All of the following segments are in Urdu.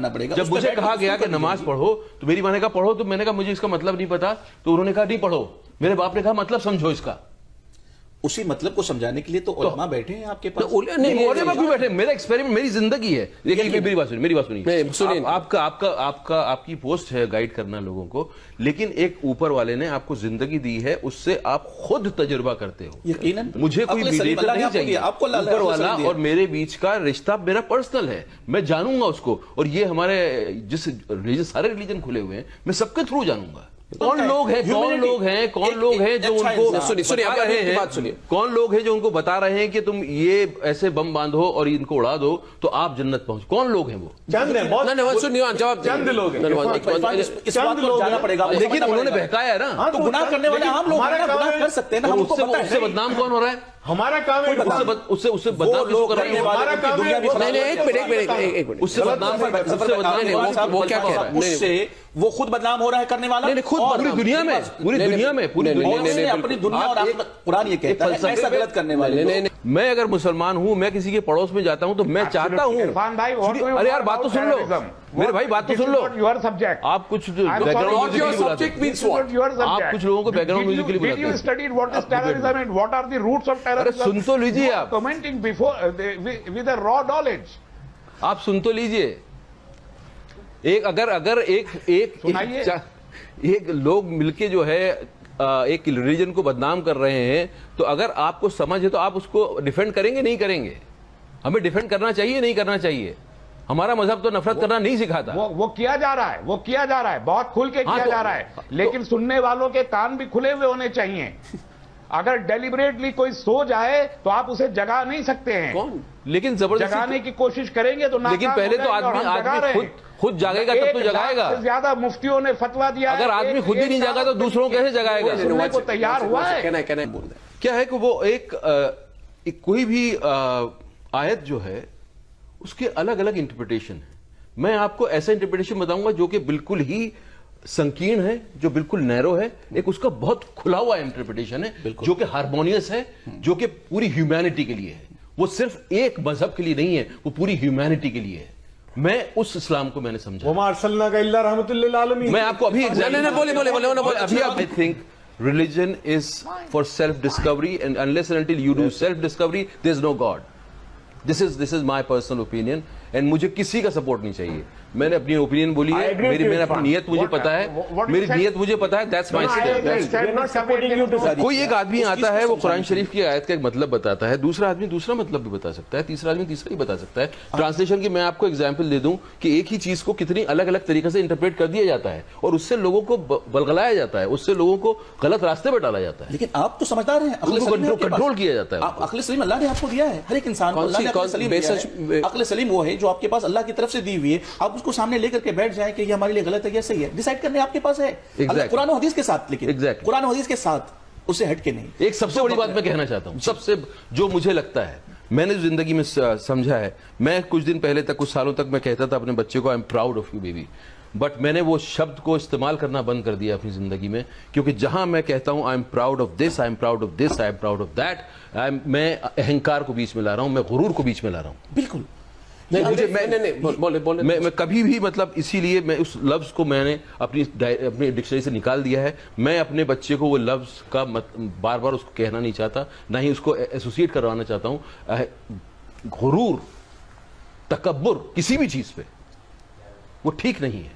جاننا پڑے گا. جب مجھے کہا گیا کہ نماز پڑھو تو میری ماں نے کہا پڑھو, تو میں نے کہا مجھے اس کا مطلب نہیں پتا, تو انہوں نے کہا نہیں پڑھو. میرے باپ نے کہا مطلب سمجھو اس کا. اسی مطلب کو سمجھانے کے لیے تو علماء بیٹھے ہیں آپ کے پاس. نہیں, علماء بھی بیٹھے, میرا ایکسپیریمنٹ, میری زندگی ہے. لیکن میری بات سنیے. آپ کی پوسٹ ہے گائیڈ کرنا لوگوں کو, لیکن ایک اوپر والے نے آپ کو زندگی دی ہے, اس سے آپ خود تجربہ کرتے ہو. یقیناً مجھے کوئی میڈیٹر نہیں چاہیے. اوپر والا اور میرے بیچ کا رشتہ میرا پرسنل ہے, میں جانوں گا اس کو. اور یہ ہمارے جس ریلیجن, سارے ریلیجن کھلے ہوئے ہیں, میں سب کے تھرو جانوں گا. کون لوگ ہیں جو ان کو بتا رہے ہیں کہ تم یہ ایسے بم باندھو اور ان کو اڑا دو تو آپ جنت پہنچ. کون لوگ ہیں وہ؟ چند لوگ ہیں. لیکن انہوں نے بہکایا ہے نا, تو گناہ کرنے والے عام لوگ گناہ کر سکتے ہیں نا. اس سے بدنام کون ہو رہا ہے؟ ہمارا کام ہے اس سے بدنام کس کو کر رہے ہیں؟ اس سے بدنام وہ کیا کہہ رہا ہے؟ وہ خود بدنام ہو رہا ہے کرنے والا. پوری دنیا میں اپنی دنیا اور قرآن یہ کہتا ہے ایسا غلط کرنے والے. میں اگر مسلمان ہوں, میں کسی کے پڑوس میں جاتا ہوں تو میں چاہتا ہوں. ارے یار بات تو سن لو میرے بھائی, بات تو سن لو. آپ کچھ لوگوں کو بیک گراؤنڈ میوزک کے لیے بلاتے ہیں. سن تو لیجیے, آپ سن تو لیجیے. اگر ایک لوگ مل کے جو ہے ایک ریلیجن کو بدنام کر رہے ہیں, تو اگر آپ کو سمجھ ہے تو آپ اس کو ڈیفینڈ کریں گے نہیں کریں گے؟ ہمیں ڈیفینڈ کرنا چاہیے نہیں کرنا چاہیے؟ ہمارا مذہب تو نفرت کرنا نہیں سکھاتا. وہ کیا جا رہا ہے, بہت کھل کے کیا جا رہا ہے, لیکن سننے والوں کے کان بھی کھلے ہوئے ہونے چاہیے. اگر ڈیلیبریٹلی کوئی سو جائے تو آپ اسے جگا نہیں سکتے ہیں. لیکن زبردستی جگانے کی کوشش کریں گے تو لیکن پہلے تو آدمی خود جاگے گا تب تو جگائے گا. زیادہ مفتیوں نے فتوا دیا, اگر آدمی خود ہی نہیں جاگا تو دوسروں کیسے جگائے گا؟ سننے کو تیار ہوا ہے. کیا ہے کہ وہ ایک کوئی بھی آیت جو ہے اس کے الگ الگ انٹرپریٹیشن ہے. میں آپ کو ایسا انٹرپریٹیشن بتاؤں گا جو کہ بالکل ہی سنکین ہے, جو بالکل نیرو ہے. ایک اس کا بہت کھلا ہوا انٹرپریٹیشن ہے جو کہ ہارمونیس ہے, جو کہ پوری ہیومینٹی کے لیے ہے. وہ صرف ایک مذہب کے لیے نہیں ہے, وہ پوری ہیومینٹی کے لیے ہے. میں اس اسلام کو میں نے سمجھا. وما ارسلناک الا رحمۃ للعالمین. میں آپ کو ابھی I think religion is for self discovery, and unless and until you do self discovery there is no God. This is my personal opinion, and مجھے کسی کا سپورٹ نہیں چاہیے. میں نے اپنی اوپینین بولی ہے, میری اپنی نیت مجھے پتا ہے, میری نیت مجھے پتا ہے. That's my step. کوئی ایک آدمی آتا ہے, وہ قرآن شریف کی آیت کا ایک مطلب بتاتا ہے, دوسرا آدمی دوسرا مطلب بھی بتا سکتا ہے, تیسرا آدمی تیسرا ہی بتا سکتا ہے. ٹرانسلیشن کی میں آپ کو ایگزامپل دے دوں کہ ایک ہی چیز کو کتنی الگ الگ طریقے سے انٹرپریٹ کر دیا جاتا ہے, اور اس سے لوگوں کو بلغلایا جاتا ہے, اس سے لوگوں کو غلط راستے پہ ڈالا جاتا ہے. لیکن آپ تو سمجھدار ہیں, کنٹرول کیا جاتا ہے. عقل سلیم اللہ نے آپ کو دیا ہے, ہر ایک انسان کو اللہ نے عقل سلیم دیا ہے. عقل سلیم وہ ہے جو آپ کے پاس اللہ کی طرف سے دی ہوئی ہے. آپ اس کو سامنے لے کر کے بیٹھ جائیں کہ یہ ہمارے لیے غلط ہے یا صحیح ہے, ڈیسائیڈ کرنے آپ کے پاس ہے. قرآن و حدیث کے ساتھ, لیکن قرآن و حدیث کے ساتھ اس سے ہٹ کے نہیں. ایک سب سے بڑی بات میں کہنا چاہتا ہوں, سب سے جو مجھے لگتا ہے, میں نے زندگی میں سمجھا ہے. میں کچھ دن پہلے تک, کچھ سالوں تک میں کہتا تھا اپنے بچے کو, I am proud of you baby, but میں نے وہ شبد کو استعمال کرنا بند کر دیا اپنی زندگی میں. کیونکہ جہاں میں کہتا ہوں I am proud of this, I am proud of this, I am proud of that, میں اہنکار کو بیچ میں لا رہا ہوں, میں غرور کو بیچ میں لا رہا ہوں. بالکل میں کبھی بھی, مطلب اسی لیے میں اس لفظ کو میں نے اپنی ڈکشنری سے نکال دیا ہے. میں اپنے بچے کو وہ لفظ کا بار بار اس کو کہنا نہیں چاہتا, نہ ہی اس کو ایسوسیٹ کروانا چاہتا ہوں. غرور, تکبر کسی بھی چیز پہ وہ ٹھیک نہیں ہے,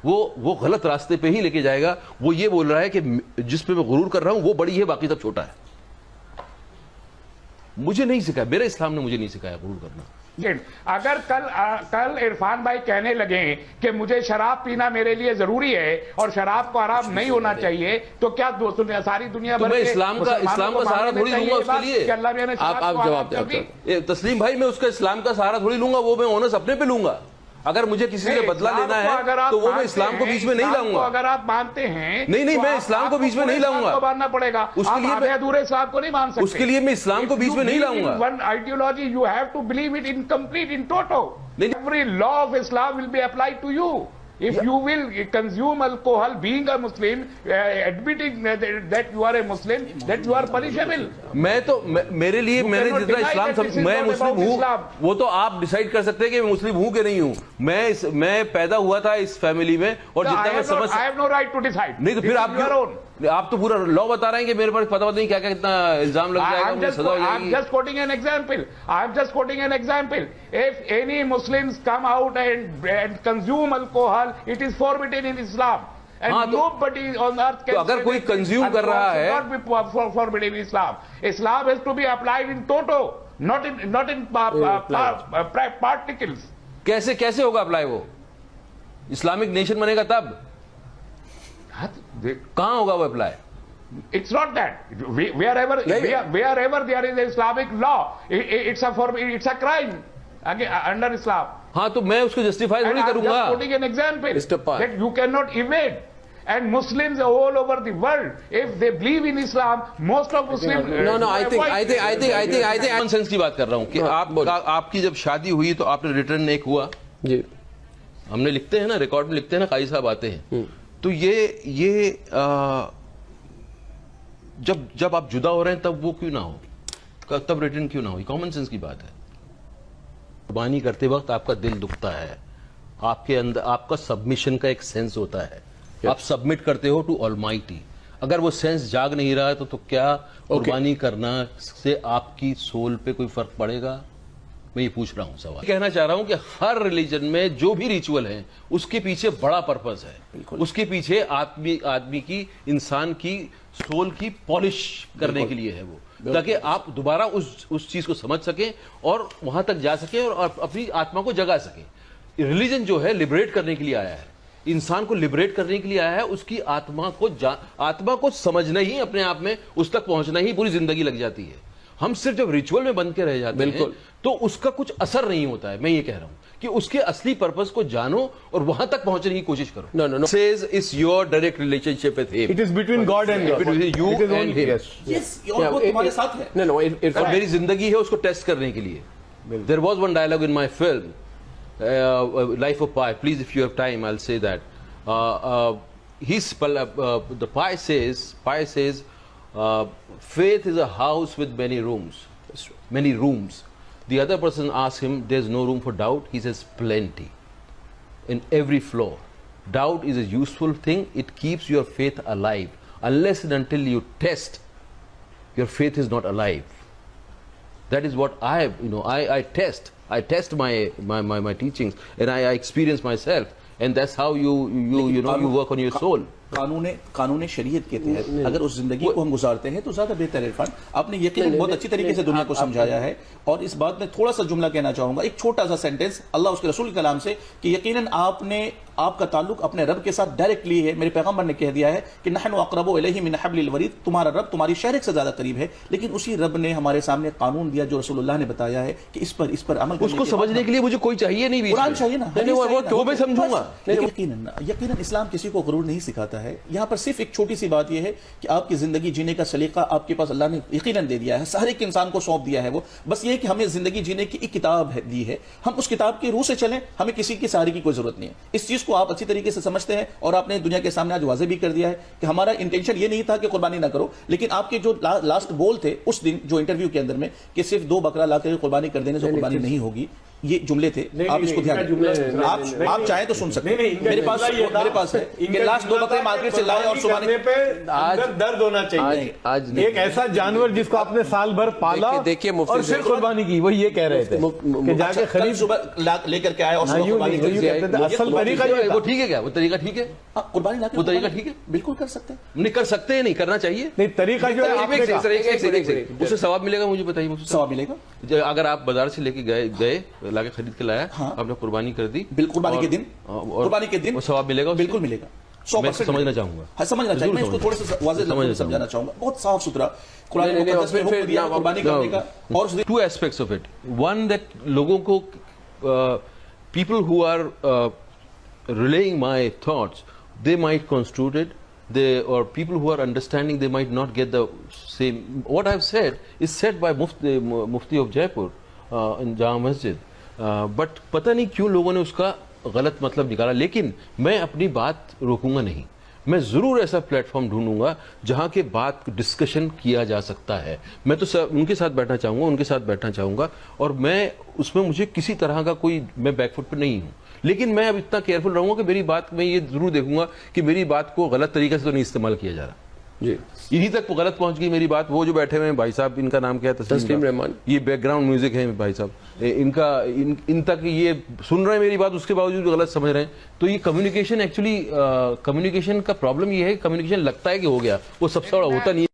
وہ غلط راستے پہ ہی لے کے جائے گا. وہ یہ بول رہا ہے کہ جس پہ میں غرور کر رہا ہوں وہ بڑی ہے, باقی سب چھوٹا ہے. مجھے نہیں سکھایا, میرے اسلام نے مجھے نہیں سکھایا غرور کرنا. اگر کل عرفان بھائی کہنے لگیں کہ مجھے شراب پینا میرے لیے ضروری ہے اور شراب کو حرام نہیں ہونا چاہیے, تو کیا ساری دنیا بھر میں اسلام کا سہارا تھوڑی لوں گا اس کے لیے. آپ جواب دیں تسلیم بھائی, میں اس کا اسلام کا سہارا تھوڑی لوں گا, وہ میں اونس اپنے پہ لوں گا. اگر مجھے کسی سے بدلہ لینا ہے تو وہ میں اسلام کو بیچ میں نہیں لاؤں گا. اگر آپ مانتے ہیں نہیں, میں اسلام کو بیچ میں نہیں لاؤں گا. ماننا پڑے گا, اس کے لیے ادھورے اسلام کو نہیں مان سکتے. اس کے لیے میں اسلام کو بیچ میں نہیں لاؤں گا. One ideology you have to believe it incomplete in toto. Every law of Islam will be applied to you. If you will consume alcohol, being a Muslim, admitting that you are a Muslim, that you are punishable. میں تو میرے لیے میں نے cannot جتنا deny Islam that this is میں not مسلم about ہوں Islam. وہ تو آپ ڈیسائیڈ کر سکتے ہیں کہ میں مسلم ہوں کہ نہیں ہوں. میں پیدا ہوا تھا اس فیملی میں اور No, جتنا میں سمجھ I have no right to decide. نہیں تو This پھر is آپ your own. آپ تو پورا لا بتا رہے ہیں کہ میرے پاس پتہ نہیں کیا کیا کتنا الزام لگ جائے گا, مجھے سزا ہو جائے I'm گی. just quoting an example. I'm just quoting an example. If any Muslims come out and consume alcohol, it is forbidden in Islam. And nobody on earth can تو اگر say کوئی that consume کر رہا ہے alcohol should not be forbidden in Islam. Islam has to be applied in toto, not in particles. کیسے ہوگا اپلائی وہ؟ اسلامک نیشن بنے گا تب کہاں ہوگا وہ apply? It's not that. Wherever there is Islamic law, it's a crime under Islam. ہاں تو میں اس کو جسٹیفائی And نہیں I'm کروں just God. putting an example Mr. Pai. that you cannot evade. And Muslims all over the world, if they believe in Islam, most of Muslims. No, I think common sense کی بات کر رہا ہوں کہ آپ کی جب شادی ہوئی تو آپ نے ریٹرن ایک ہوا. جی ہم نے لکھتے ہیں نا, ریکارڈ میں لکھتے ہیں نا, قاضی صاحب آتے ہیں تو یہ جب آپ جدا ہو رہے ہیں تب وہ کیوں نہ ہو, تب ریٹرن کیوں نہ ہو؟ کامن سینس کی بات ہے. قربانی کرتے وقت آپ کا دل دکھتا ہے, آپ کے اندر آپ کا سبمیشن کا ایک سینس ہوتا ہے, آپ سبمٹ کرتے ہو ٹو آلمائٹی. اگر وہ سینس جاگ نہیں رہا ہے تو کیا قربانی کرنا سے آپ کی سول پہ کوئی فرق پڑے گا؟ میں یہ پوچھ رہا ہوں سوال. کہنا چاہ رہا ہوں کہ ہر ریلیجن میں جو بھی ریچول ہیں اس کے پیچھے بڑا پرپز ہے, اس کے پیچھے آدمی کی, انسان کی سول کی پالش کرنے کے لیے ہے وہ, تاکہ آپ دوبارہ اس چیز کو سمجھ سکیں اور وہاں تک جا سکیں اور اپنی آتما کو جگا سکیں. ریلیجن جو ہے لبریٹ کرنے کے لیے آیا ہے, انسان کو لبریٹ کرنے کے لیے آیا ہے. اس کی آتما کو سمجھنا ہی, اپنے آپ میں اس تک پہنچنا ہی پوری زندگی لگ جاتی ہے. ہم صرف جب ریچول میں بند کے رہ جاتے ہیں تو اس کا کچھ اثر نہیں ہوتا ہے. میں یہ کہہ رہا ہوں کہ اس کے اصلی پرپز کو جانو اور وہاں تک پہنچنے کی کوشش کرو. No. Says it's your direct relationship with him. It is between God and God. Between you It is and only- him. Yes. اور وہ تمہارے ساتھ ہے. No, اور میری زندگی ہے اس کو ٹیسٹ کرنے کے لیے. There was one dialogue in my film, Life of Pi. Please, if you have time, I'll say that. The Pi says, faith is a house with many rooms. Many rooms. The other person asks him, there's no room for doubt. He says, plenty. In every floor. Doubt is a useful thing. It keeps your faith alive. Unless and until you test, your faith is not alive. That is what I test. I test my teachings and I experience myself. And that's how you work on your soul. قانون شریعت کے تحت اگر اس زندگی کو ہم گزارتے ہیں تو زیادہ بہتر. عرفان, آپ نے یقیناً بہت اچھی طریقے سے دنیا کو سمجھایا ہے, اور اس بات میں تھوڑا سا جملہ کہنا چاہوں گا, ایک چھوٹا سا سینٹنس اللہ اس کے رسول کے کلام سے, کہ یقیناً آپ کا تعلق اپنے رب کے ساتھ ڈائریکٹلی ہے. میرے پیغمبر نے کہہ دیا ہے کہ نحن اقرب الیہ من حبل الورید, تمہارا رب تمہاری شہرک سے زیادہ قریب ہے. لیکن اسی رب نے ہمارے سامنے قانون دیا جو رسول اللہ نے بتایا ہے کہ اس پر عمل کرنے اس کو سمجھنے کے لیے مجھے کوئی چاہیے نہیں, قرآن چاہیے نا, وہ میں سمجھوں گا. یقیناً اسلام کسی کو غرور نہیں سکھاتا ہے. یہاں پر صرف ایک چھوٹی سی بات یہ ہے کہ آپ کی زندگی جینے کا سلیقہ آپ کے پاس اللہ نے یقیناً دے دیا ہے, ہر ایک انسان کو سونپ دیا ہے. وہ بس یہ کہ ہمیں زندگی جینے کی ایک کتاب دی ہے, ہم اس کتاب کی روح سے چلیں, ہمیں کسی کے سہارے کی کوئی ضرورت نہیں ہے. اس چیز کو آپ اچھی طریقے سے سمجھتے ہیں اور آپ نے دنیا کے سامنے آج واضح بھی کر دیا ہے کہ ہمارا انٹینشن یہ نہیں تھا کہ قربانی نہ کرو, لیکن آپ کے جو لاسٹ بول تھے اس دن جو انٹرویو کے اندر میں کہ صرف 2 بکرا لا کر قربانی کر دینے سے قربانی نہیں ہوگی, یہ جملے تھے. آپ اس کو دھیان دیں, آپ چاہیں تو سن سکتے ہیں. میرے پاس ہے کہ لاسٹ 2 بکرے مارکیٹ سے لائے اور صبح درد ہونا چاہیے. ایک ایسا جانور جس کو آپ نے سال بھر پالا اور پھر قربانی کی, وہ یہ کہہ رہے تھے کہ جا کے خرید صبح لے کر کے آئے اور قربانی اصل طریقہ یہ وہ ٹھیک ہے کیا؟ وہ طریقہ ٹھیک ہے, قربانی لا وہ طریقہ ٹھیک ہے, بالکل کر سکتے ہیں. نہیں کر سکتے ہیں, نہیں کرنا چاہیے. نہیں, طریقہ جو ہے اس سے ثواب ملے گا, مجھے بتائیے. ثواب ملے گا اگر آپ بازار سے لے کے گئے لا کے خرید کے لایا, آپ نے قربانی کر دی, قربانی کے دن ثواب ملے گا, بالکل ملے گا. میں سمجھنا چاہوں گا, سمجھنا چاہیے. میں اس کو تھوڑا سا واضح لفظوں میں سمجھانا چاہوں گا, بہت صاف ستھرا قرآن مقدس میں حکم دیا قربانی کرنے کا. اور 2 aspects of it. One, that لوگوں کو people who are relaying my thoughts, they might construe it, or people who are understanding, they might not get the same. What I've said is said by Mufti of Jaipur in Jama Masjid, but پتہ نہیں کیوں لوگوں نے اس کا غلط مطلب نکالا. لیکن میں اپنی بات روکوں گا نہیں, میں ضرور ایسا پلیٹ فارم ڈھونڈوں گا جہاں کے بات ڈسکشن کیا جا سکتا ہے. میں تو ان کے ساتھ بیٹھنا چاہوں گا, ان کے ساتھ بیٹھنا چاہوں گا, اور میں اس میں مجھے کسی طرح کا کوئی, میں بیک فٹ پہ نہیں ہوں. لیکن میں اب اتنا کیئرفل رہوں گا کہ میری بات, میں یہ ضرور دیکھوں گا کہ میری بات کو غلط طریقے سے تو نہیں استعمال کیا جا رہا. جی انہی تک وہ غلط پہنچ گئی میری بات. وہ جو بیٹھے ہوئے ہیں بھائی صاحب, ان کا نام کیا ہے, تسلیم رحمان, یہ بیک گراؤنڈ میوزک ہے بھائی صاحب, ان تک یہ سن رہے ہیں میری بات, اس کے باوجود غلط سمجھ رہے ہیں. تو یہ کمیونیکیشن, ایکچولی کمیونیکیشن کا پرابلم یہ ہے, کمیونیکیشن لگتا ہے کہ ہو گیا, وہ سب سے بڑا ہوتا نہیں ہے.